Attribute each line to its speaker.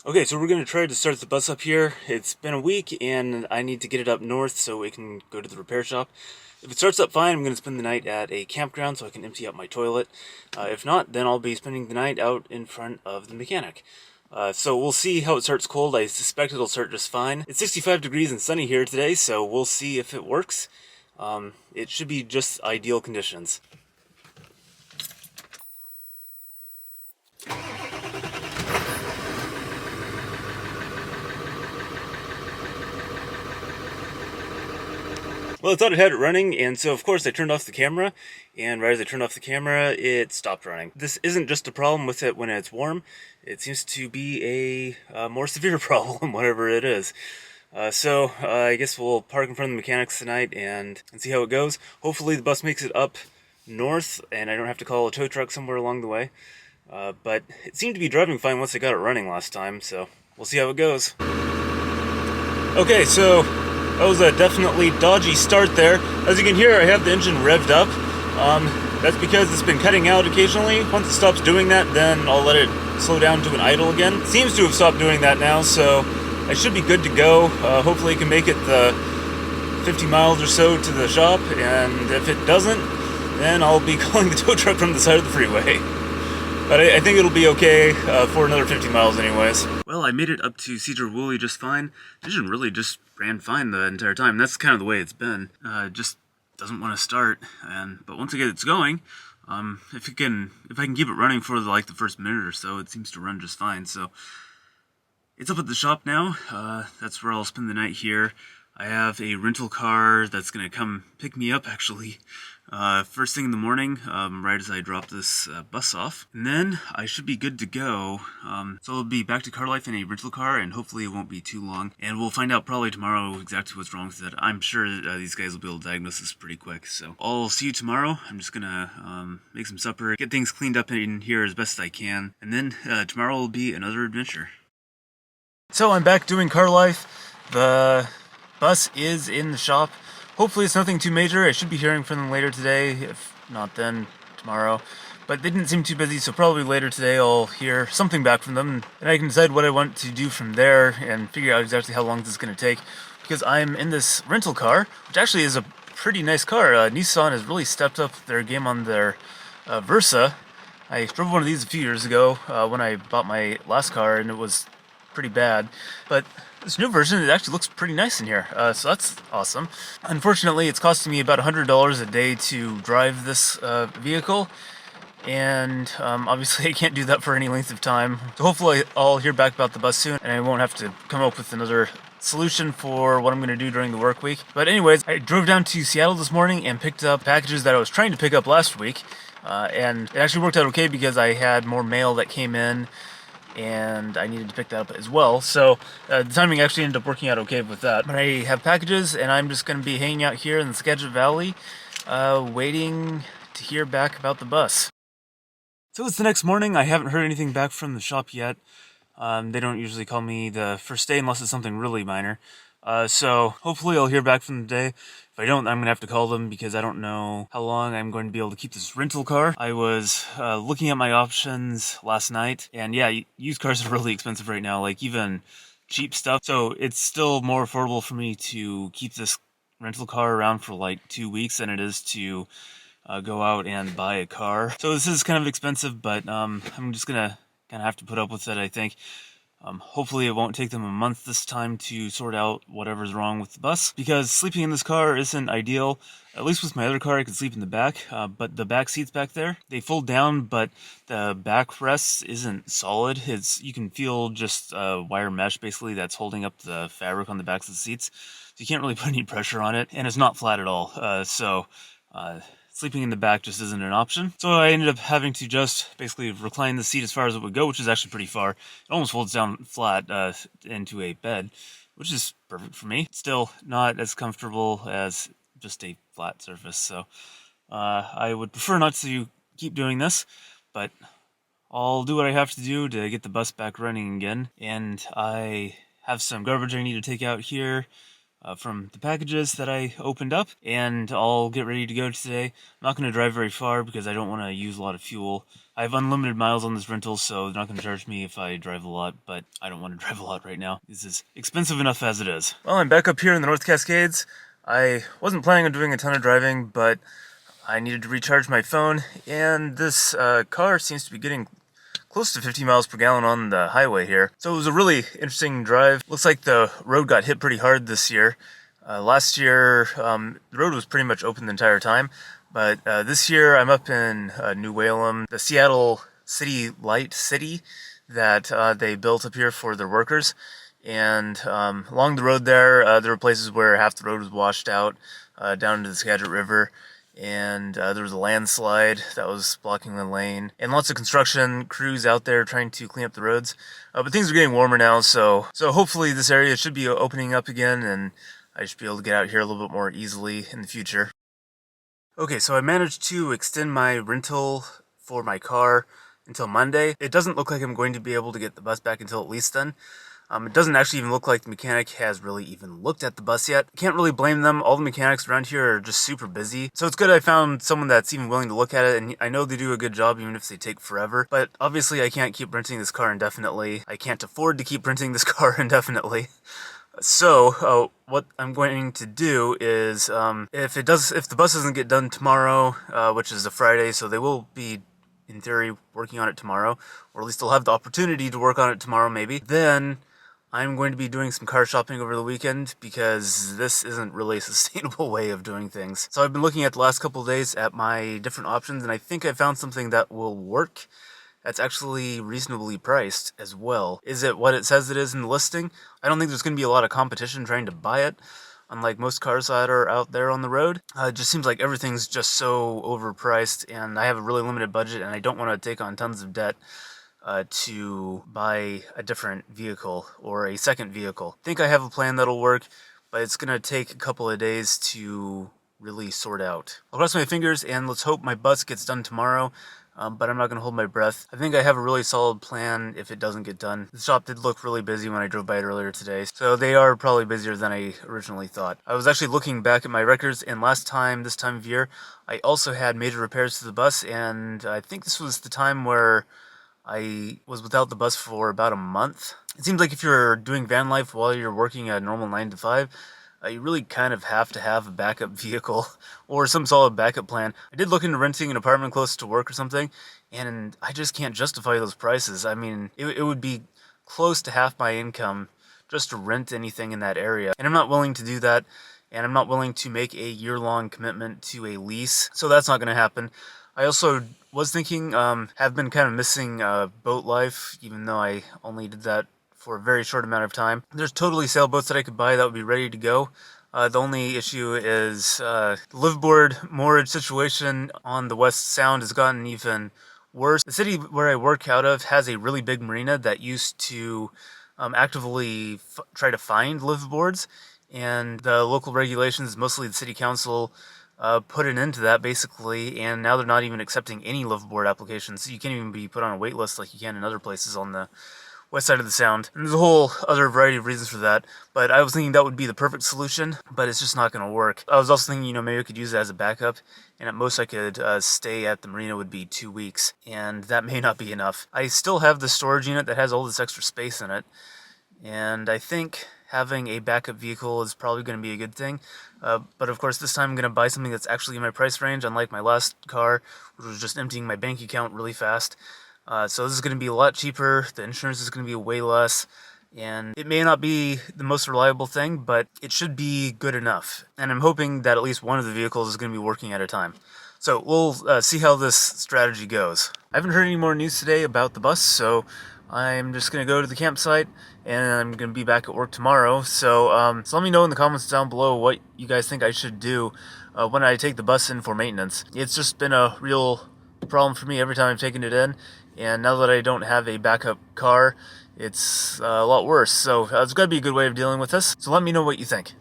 Speaker 1: Okay, so we're going to try to start the bus up here. It's been a week and I need to get it up north so we can go to the repair shop. If it starts up fine, I'm going to spend the night at a campground so I can empty out my toilet. If not, then I'll be spending the night out in front of the mechanic. So we'll see how it starts cold. I suspect it'll start just fine. It's 65 degrees and sunny here today, so we'll see if it works. It should be just ideal conditions. Well, I thought it had it running, and so of course I turned off the camera, and right as I turned off the camera, it stopped running. This isn't just a problem with it when it's warm, it seems to be a more severe problem, whatever it is. So I guess we'll park in front of the mechanics tonight and see how it goes. Hopefully the bus makes it up north, and I don't have to call a tow truck somewhere along the way. But it seemed to be driving fine once I got it running last time, so we'll see how it goes. Okay, so that was a definitely dodgy start there. As you can hear, I have the engine revved up. That's because it's been cutting out occasionally. Once it stops doing that, then I'll let it slow down to an idle again. It seems to have stopped doing that now, so I should be good to go. Hopefully it can make it the 50 miles or so to the shop, and if it doesn't, then I'll be calling the tow truck from the side of the freeway. But I think it'll be okay for another 50 miles anyways. Well, I made it up to Cedar Woolley just fine. The engine really just ran fine the entire time. That's kind of the way it's been. Just doesn't want to start. But once I get it going, if I can keep it running for like the first minute or so, it seems to run just fine. So it's up at the shop now. That's where I'll spend the night here. I have a rental car that's gonna come pick me up actually. First thing in the morning, right as I drop this bus off. And then I should be good to go. So I'll be back to car life in a rental car, and hopefully it won't be too long. And we'll find out probably tomorrow exactly what's wrong with it. I'm sure these guys will be able to diagnose this pretty quick. So I'll see you tomorrow. I'm just gonna make some supper, get things cleaned up in here as best as I can. And then tomorrow will be another adventure. So I'm back doing car life. The bus is in the shop. Hopefully it's nothing too major. I should be hearing from them later today, if not then tomorrow. But they didn't seem too busy, so probably later today I'll hear something back from them, and I can decide what I want to do from there and figure out exactly how long this is going to take. Because I'm in this rental car, which actually is a pretty nice car. Nissan has really stepped up their game on their Versa. I drove one of these a few years ago when I bought my last car, and it was pretty bad. But this new version, it actually looks pretty nice in here, so that's awesome. Unfortunately, it's costing me about $100 a day to drive this vehicle, and obviously I can't do that for any length of time. So hopefully I'll hear back about the bus soon, and I won't have to come up with another solution for what I'm going to do during the work week. But anyways, I drove down to Seattle this morning and picked up packages that I was trying to pick up last week, and it actually worked out okay because I had more mail that came in, and I needed to pick that up as well, so the timing actually ended up working out okay with that. But I have packages, and I'm just going to be hanging out here in the Skagit Valley, waiting to hear back about the bus. So it's the next morning. I haven't heard anything back from the shop yet. They don't usually call me the first day unless it's something really minor. So hopefully I'll hear back from them today. If I don't, I'm going to have to call them because I don't know how long I'm going to be able to keep this rental car. I was looking at my options last night, and yeah, used cars are really expensive right now, like even cheap stuff. So it's still more affordable for me to keep this rental car around for like 2 weeks than it is to go out and buy a car. So this is kind of expensive, but I'm just going to kind of have to put up with it, I think. Hopefully it won't take them a month this time to sort out whatever's wrong with the bus, because sleeping in this car isn't ideal. At least with my other car I could sleep in the back, but the back seats back there, they fold down, but the backrest isn't solid. You can feel just wire mesh basically that's holding up the fabric on the backs of the seats, so you can't really put any pressure on it, and it's not flat at all. Sleeping in the back just isn't an option. So I ended up having to just basically recline the seat as far as it would go, which is actually pretty far. It almost folds down flat into a bed, which is perfect for me. Still not as comfortable as just a flat surface, so I would prefer not to keep doing this, but I'll do what I have to do to get the bus back running again. And I have some garbage I need to take out here. from the packages that I opened up, and I'll get ready to go today. I'm not going to drive very far because I don't want to use a lot of fuel. I have unlimited miles on this rental, so they're not going to charge me if I drive a lot, but I don't want to drive a lot right now. This is expensive enough as it is. Well, I'm back up here in the North Cascades. I wasn't planning on doing a ton of driving, but I needed to recharge my phone, and this car seems to be getting close to 50 miles per gallon on the highway here. So it was a really interesting drive. Looks like the road got hit pretty hard this year. Last year, the road was pretty much open the entire time, but this year I'm up in New Whalem, the Seattle City Light City that they built up here for their workers. And along the road there were places where half the road was washed out down into the Skagit River. And there was a landslide that was blocking the lane, and lots of construction crews out there trying to clean up the roads. But things are getting warmer now, so hopefully this area should be opening up again, and I should be able to get out here a little bit more easily in the future. Okay, so I managed to extend my rental for my car until Monday. It doesn't look like I'm going to be able to get the bus back until at least then. It doesn't actually even look like the mechanic has really even looked at the bus yet. Can't really blame them. All the mechanics around here are just super busy. So it's good I found someone that's even willing to look at it, and I know they do a good job even if they take forever. But obviously I can't keep renting this car indefinitely. I can't afford to keep renting this car indefinitely. So what I'm going to do is, if the bus doesn't get done tomorrow, which is a Friday, so they will be in theory working on it tomorrow, or at least they'll have the opportunity to work on it tomorrow maybe, then I'm going to be doing some car shopping over the weekend because this isn't really a sustainable way of doing things. So I've been looking at the last couple of days at my different options, and I think I found something that will work. That's actually reasonably priced as well. Is it what it says it is in the listing? I don't think there's going to be a lot of competition trying to buy it, unlike most cars that are out there on the road. It just seems like everything's just so overpriced, and I have a really limited budget, and I don't want to take on tons of debt to buy a different vehicle or a second vehicle. I think I have a plan that'll work, but it's going to take a couple of days to really sort out. I'll cross my fingers and let's hope my bus gets done tomorrow, but I'm not going to hold my breath. I think I have a really solid plan if it doesn't get done. The shop did look really busy when I drove by it earlier today, so they are probably busier than I originally thought. I was actually looking back at my records, and last time, this time of year, I also had major repairs to the bus, and I think this was the time where I was without the bus for about a month. It seems like if you're doing van life while you're working a normal 9 to 5, you really kind of have to have a backup vehicle or some solid backup plan. I did look into renting an apartment close to work or something, and I just can't justify those prices. I mean, it would be close to half my income just to rent anything in that area, and I'm not willing to do that, and I'm not willing to make a year-long commitment to a lease, so that's not going to happen. I also was thinking, have been kind of missing boat life, even though I only did that for a very short amount of time. There's totally sailboats that I could buy that would be ready to go. The only issue is the liveaboard moorage situation on the West Sound has gotten even worse. The city where I work out of has a really big marina that used to actively try to find liveaboards, and the local regulations, mostly the city council, put an end to that basically, and now they're not even accepting any liveaboard applications, so you can't even be put on a wait list like you can in other places on the west side of the Sound. And there's a whole other variety of reasons for that, but I was thinking that would be the perfect solution, but it's just not going to work. I was also thinking, maybe I could use it as a backup, and at most I could stay at the marina would be 2 weeks, and that may not be enough. I still have the storage unit that has all this extra space in it, and I think having a backup vehicle is probably going to be a good thing. But of course, this time I'm going to buy something that's actually in my price range, unlike my last car, which was just emptying my bank account really fast. So this is going to be a lot cheaper, the insurance is going to be way less, and it may not be the most reliable thing, but it should be good enough. And I'm hoping that at least one of the vehicles is going to be working at a time. So we'll see how this strategy goes. I haven't heard any more news today about the bus, so I'm just going to go to the campsite, and I'm going to be back at work tomorrow. So let me know in the comments down below what you guys think I should do when I take the bus in for maintenance. It's just been a real problem for me every time I've taken it in, and now that I don't have a backup car, it's a lot worse. So it's got to be a good way of dealing with this. So let me know what you think.